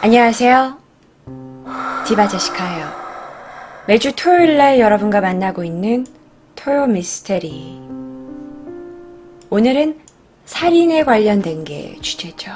안녕하세요. 디바 제시카예요. 매주 토요일날 여러분과 만나고 있는 토요 미스테리. 오늘은 살인에 관련된 게 주제죠.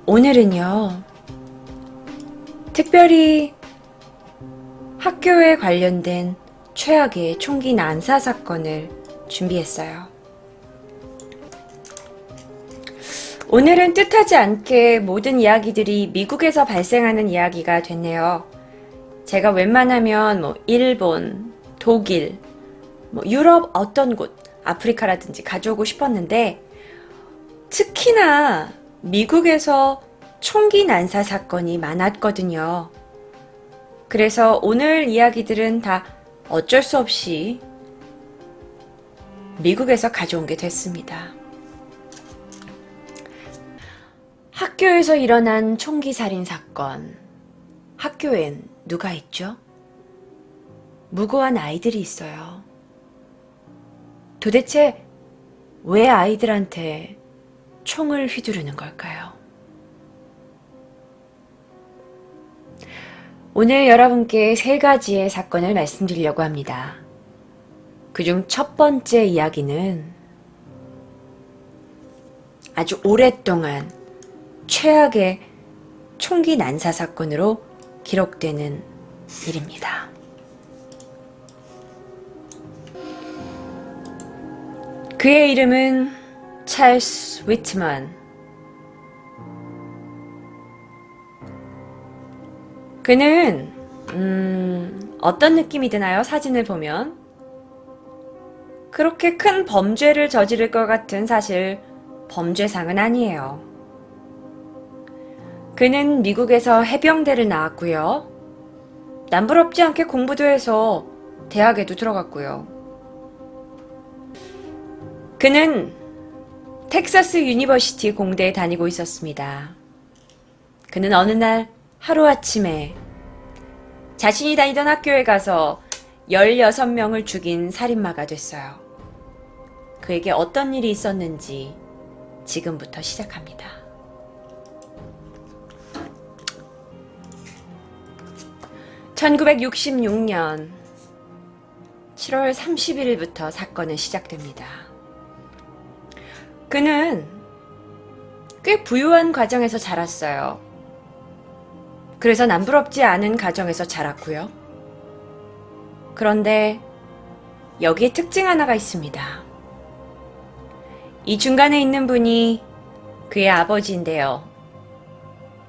오늘은요, 특별히 학교에 관련된 최악의 총기 난사 사건을 준비했어요. 오늘은 뜻하지 않게 모든 이야기들이 미국에서 발생하는 이야기가 됐네요. 제가 웬만하면 일본, 독일, 유럽 어떤 곳, 아프리카라든지 가져오고 싶었는데 특히나 미국에서 총기 난사 사건이 많았거든요. 그래서 오늘 이야기들은 다 어쩔 수 없이 미국에서 가져온 게 됐습니다. 학교에서 일어난 총기 살인 사건. 학교엔 누가 있죠? 무고한 아이들이 있어요. 도대체 왜 아이들한테 총을 휘두르는 걸까요? 오늘 여러분께 3가지의 사건을 말씀드리려고 합니다. 그중 첫 번째 이야기는 아주 오랫동안 최악의 총기 난사 사건으로 기록되는 일입니다. 그의 이름은 찰스 위트만. 그는 어떤 느낌이 드나요? 사진을 보면 그렇게 큰 범죄를 저지를 것 같은 사실 범죄상은 아니에요. 그는 미국에서 해병대를 나왔고요. 남부럽지 않게 공부도 해서 대학에도 들어갔고요. 그는 텍사스 유니버시티 공대에 다니고 있었습니다. 그는 어느 날 하루아침에 자신이 다니던 학교에 가서 16명을 죽인 살인마가 됐어요. 그에게 어떤 일이 있었는지 지금부터 시작합니다. 1966년 7월 31일부터 사건은 시작됩니다. 그는 꽤 부유한 가정에서 자랐어요. 그래서 남부럽지 않은 가정에서 자랐고요. 그런데 여기에 특징 하나가 있습니다. 이 중간에 있는 분이 그의 아버지인데요.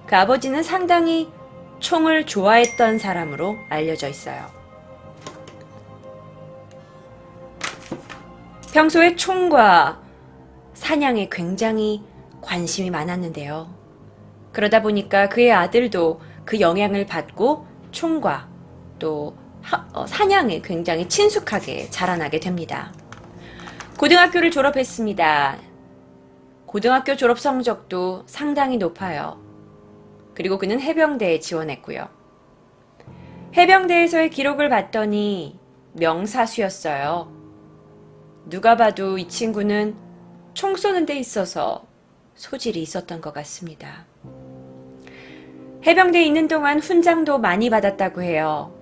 그 아버지는 상당히 총을 좋아했던 사람으로 알려져 있어요. 평소에 총과 사냥에 굉장히 관심이 많았는데요. 그러다 보니까 그의 아들도 그 영향을 받고 총과 또 사냥에 굉장히 친숙하게 자라나게 됩니다. 고등학교를 졸업했습니다. 고등학교 졸업 성적도 상당히 높아요. 그리고 그는 해병대에 지원했고요. 해병대에서의 기록을 봤더니 명사수였어요. 누가 봐도 이 친구는 총 쏘는 데 있어서 소질이 있었던 것 같습니다. 해병대에 있는 동안 훈장도 많이 받았다고 해요.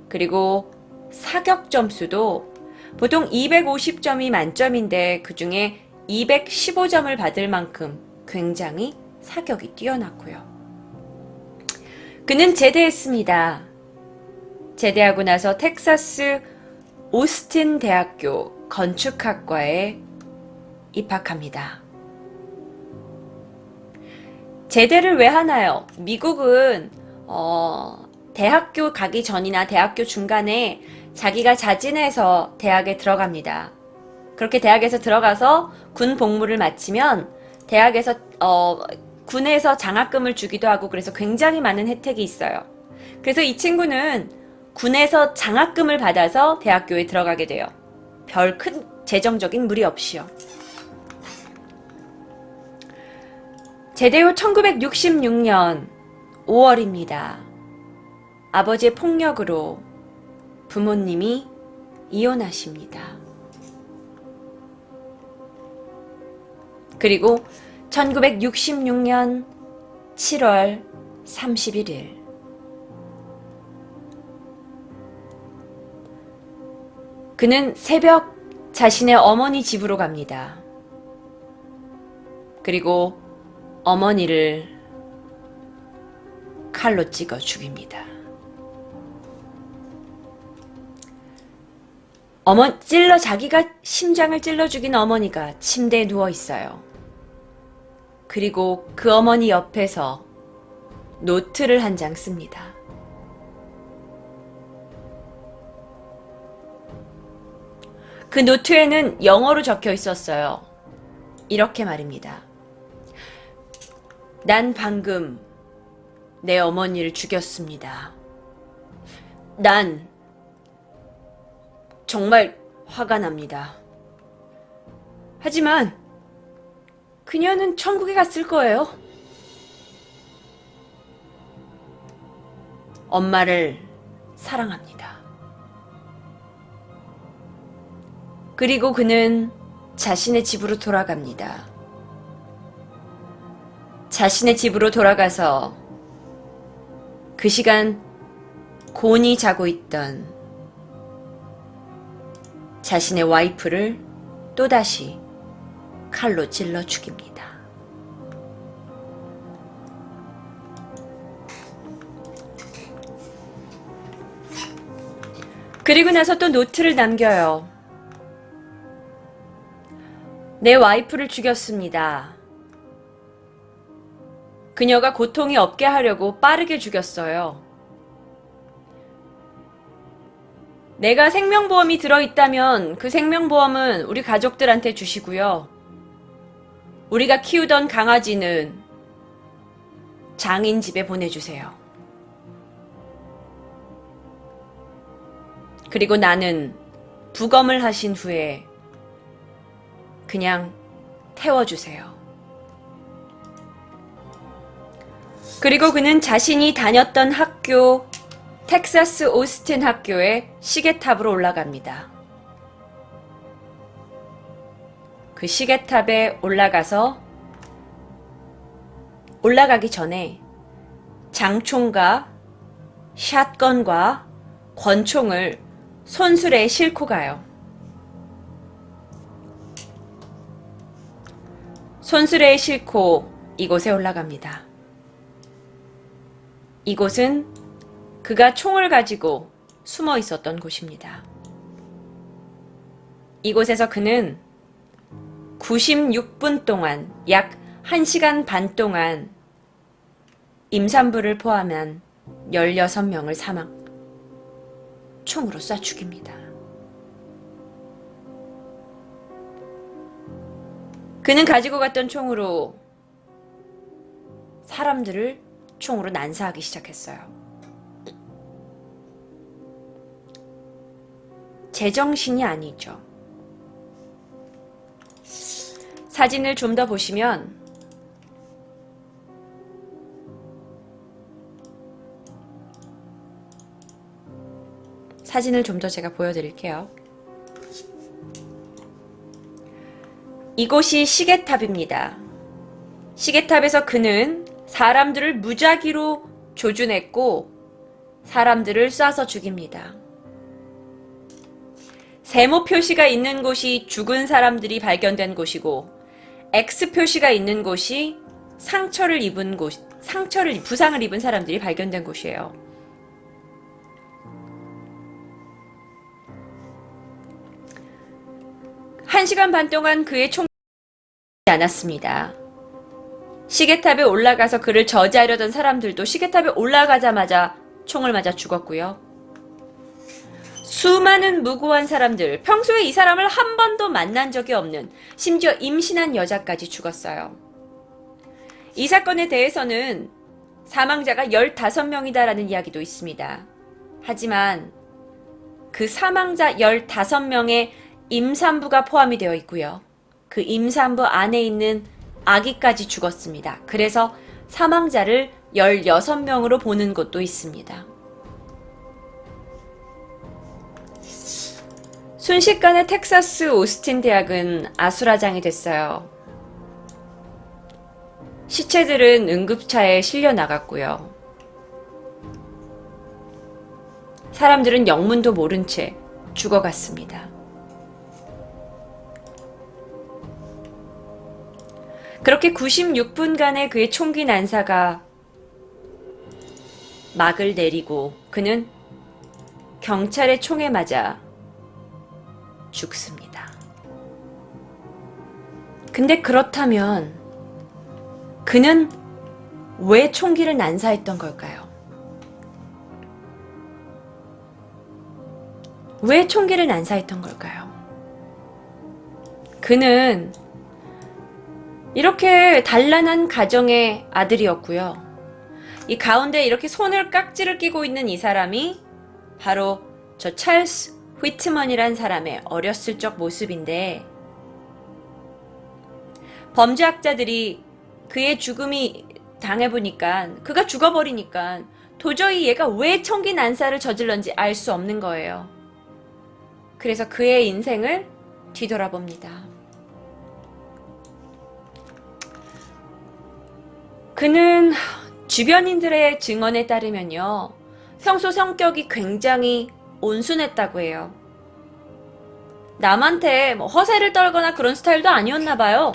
그리고 사격 점수도 보통 250점이 만점인데 그 중에 215점을 받을 만큼 굉장히 사격이 뛰어났고요. 그는 제대했습니다. 제대하고 나서 텍사스 오스틴 대학교 건축학과에 입학합니다. 제대를 왜 하나요? 미국은 대학교 가기 전이나 대학교 중간에 자기가 자진해서 대학에 들어갑니다. 그렇게 대학에서 들어가서 군 복무를 마치면 대학에서 군에서 장학금을 주기도 하고 그래서 굉장히 많은 혜택이 있어요. 그래서 이 친구는 군에서 장학금을 받아서 대학교에 들어가게 돼요. 별 큰 재정적인 무리 없이요. 제대 후 1966년 5월입니다. 아버지의 폭력으로 부모님이 이혼하십니다. 그리고 1966년 7월 31일. 그는 새벽 자신의 어머니 집으로 갑니다. 그리고 어머니를 칼로 찍어 죽입니다. 자기가 심장을 찔러 죽인 어머니가 침대에 누워 있어요. 그리고 그 어머니 옆에서 노트를 한 장 씁니다. 그 노트에는 영어로 적혀 있었어요. 이렇게 말입니다. 난 방금 내 어머니를 죽였습니다. 난 정말 화가 납니다. 하지만 그녀는 천국에 갔을 거예요. 엄마를 사랑합니다. 그리고 그는 자신의 집으로 돌아갑니다. 자신의 집으로 돌아가서 그 시간 곤히 자고 있던 자신의 와이프를 또다시 칼로 찔러 죽입니다. 그리고 나서 또 노트를 남겨요. 내 와이프를 죽였습니다. 그녀가 고통이 없게 하려고 빠르게 죽였어요. 내가 생명보험이 들어있다면 그 생명보험은 우리 가족들한테 주시고요. 우리가 키우던 강아지는 장인 집에 보내주세요. 그리고 나는 부검을 하신 후에 그냥 태워주세요. 그리고 그는 자신이 다녔던 학교, 텍사스 오스틴 학교의 시계탑으로 올라갑니다. 그 시계탑에 올라가기 전에 장총과 샷건과 권총을 손수레에 싣고 가요. 손수레에 싣고 이곳에 올라갑니다. 이곳은 그가 총을 가지고 숨어 있었던 곳입니다. 이곳에서 그는 96분 동안, 약 1시간 반 동안 임산부를 포함한 16명을 총으로 쏴 죽입니다. 그는 가지고 갔던 총으로 사람들을 총으로 난사하기 시작했어요. 제정신이 아니죠. 사진을 좀 더 보시면 사진을 좀 더 제가 보여드릴게요. 이곳이 시계탑입니다. 시계탑에서 그는 사람들을 무작위로 조준했고 사람들을 쏴서 죽입니다. 세모 표시가 있는 곳이 죽은 사람들이 발견된 곳이고 X 표시가 있는 곳이 부상을 입은 사람들이 발견된 곳이에요. 한 시간 반 동안 그의 총이 않았습니다. 시계탑에 올라가서 그를 저지하려던 사람들도 시계탑에 올라가자마자 총을 맞아 죽었고요. 수많은 무고한 사람들, 평소에 이 사람을 한 번도 만난 적이 없는, 심지어 임신한 여자까지 죽었어요. 이 사건에 대해서는 사망자가 15명이다라는 이야기도 있습니다. 하지만 그 사망자 15명의 임산부가 포함이 되어 있고요. 그 임산부 안에 있는 아기까지 죽었습니다. 그래서 사망자를 16명으로 보는 곳도 있습니다. 순식간에 텍사스 오스틴 대학은 아수라장이 됐어요. 시체들은 응급차에 실려 나갔고요. 사람들은 영문도 모른 채 죽어갔습니다. 그렇게 96분간의 그의 총기 난사가 막을 내리고 그는 경찰의 총에 맞아 죽습니다. 근데 그렇다면 그는 왜 총기를 난사했던 걸까요? 왜 총기를 난사했던 걸까요? 그는 이렇게 단란한 가정의 아들이었고요. 이 가운데 이렇게 손을 깍지를 끼고 있는 이 사람이 바로 저 찰스 휘트먼이란 사람의 어렸을 적 모습인데, 범죄학자들이 그의 죽음이 당해보니까, 그가 죽어버리니까 도저히 얘가 왜 총기 난사를 저질렀는지 알 수 없는 거예요. 그래서 그의 인생을 뒤돌아봅니다. 그는 주변인들의 증언에 따르면요, 평소 성격이 굉장히 온순했다고 해요. 남한테 허세를 떨거나 그런 스타일도 아니었나 봐요.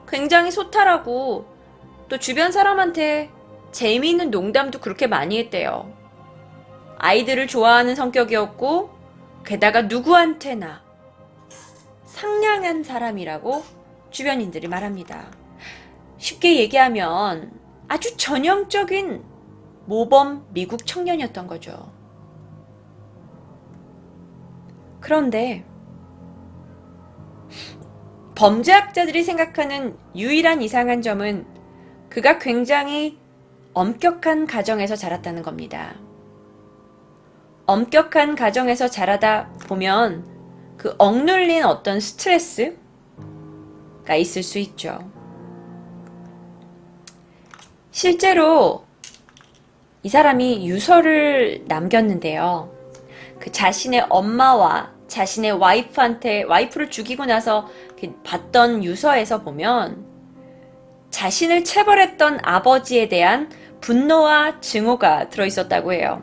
굉장히 소탈하고 또 주변 사람한테 재미있는 농담도 그렇게 많이 했대요. 아이들을 좋아하는 성격이었고, 게다가 누구한테나 상냥한 사람이라고 주변인들이 말합니다. 쉽게 얘기하면 아주 전형적인 모범 미국 청년이었던 거죠. 그런데 범죄학자들이 생각하는 유일한 이상한 점은 그가 굉장히 엄격한 가정에서 자랐다는 겁니다. 엄격한 가정에서 자라다 보면 그 억눌린 어떤 스트레스가 있을 수 있죠. 실제로 이 사람이 유서를 남겼는데요. 그 자신의 엄마와 자신의 와이프를 죽이고 나서 봤던 유서에서 보면 자신을 체벌했던 아버지에 대한 분노와 증오가 들어있었다고 해요.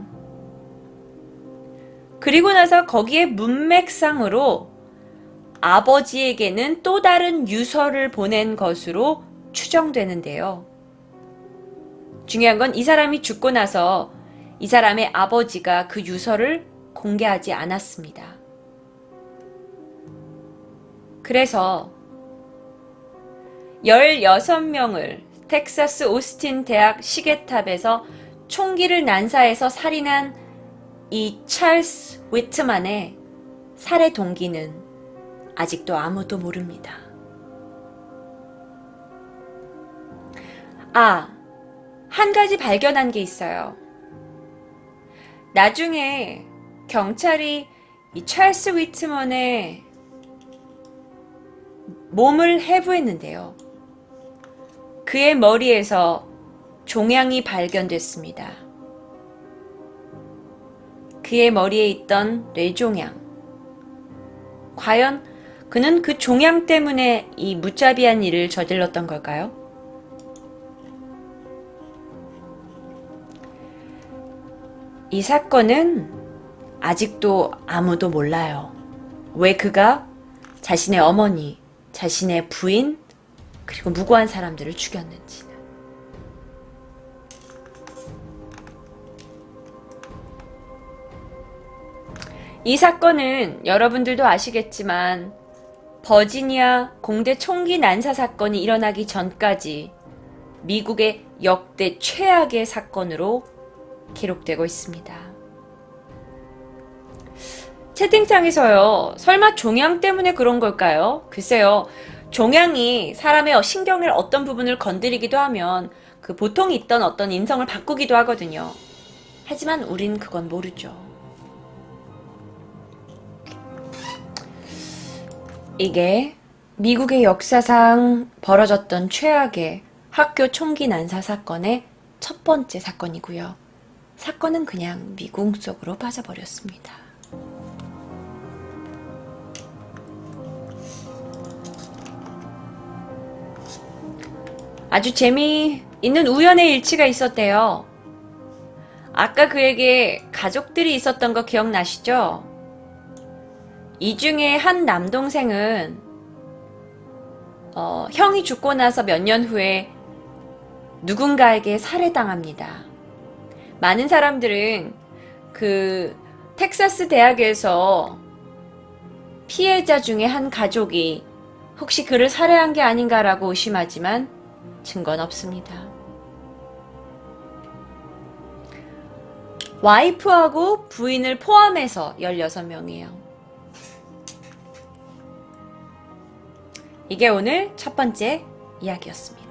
그리고 나서 거기에 문맥상으로 아버지에게는 또 다른 유서를 보낸 것으로 추정되는데요. 중요한 건 이 사람이 죽고 나서 이 사람의 아버지가 그 유서를 공개하지 않았습니다. 그래서 16명을 텍사스 오스틴 대학 시계탑에서 총기를 난사해서 살인한 이 찰스 위트만의 살해 동기는 아직도 아무도 모릅니다. 한 가지 발견한 게 있어요. 나중에 경찰이 이 찰스 위트먼의 몸을 해부했는데요. 그의 머리에서 종양이 발견됐습니다. 그의 머리에 있던 뇌종양. 과연 그는 그 종양 때문에 이 무자비한 일을 저질렀던 걸까요? 이 사건은 아직도 아무도 몰라요. 왜 그가 자신의 어머니, 자신의 부인, 그리고 무고한 사람들을 죽였는지는. 이 사건은 여러분들도 아시겠지만 버지니아 공대 총기 난사 사건이 일어나기 전까지 미국의 역대 최악의 사건으로 기록되고 있습니다. 채팅창에서요, 설마 종양 때문에 그런 걸까요? 글쎄요, 종양이 사람의 신경을 어떤 부분을 건드리기도 하면 그 보통 있던 어떤 인성을 바꾸기도 하거든요. 하지만 우린 그건 모르죠. 이게 미국의 역사상 벌어졌던 최악의 학교 총기 난사 사건의 첫 번째 사건이고요. 사건은 그냥 미궁 속으로 빠져버렸습니다. 아주 재미있는 우연의 일치가 있었대요. 아까 그에게 가족들이 있었던 거 기억나시죠? 이 중에 한 남동생은 형이 죽고 나서 몇 년 후에 누군가에게 살해당합니다. 많은 사람들은 그 텍사스 대학에서 피해자 중에 한 가족이 혹시 그를 살해한 게 아닌가라고 의심하지만 증거는 없습니다. 와이프하고 부인을 포함해서 16명이에요. 이게 오늘 첫 번째 이야기였습니다.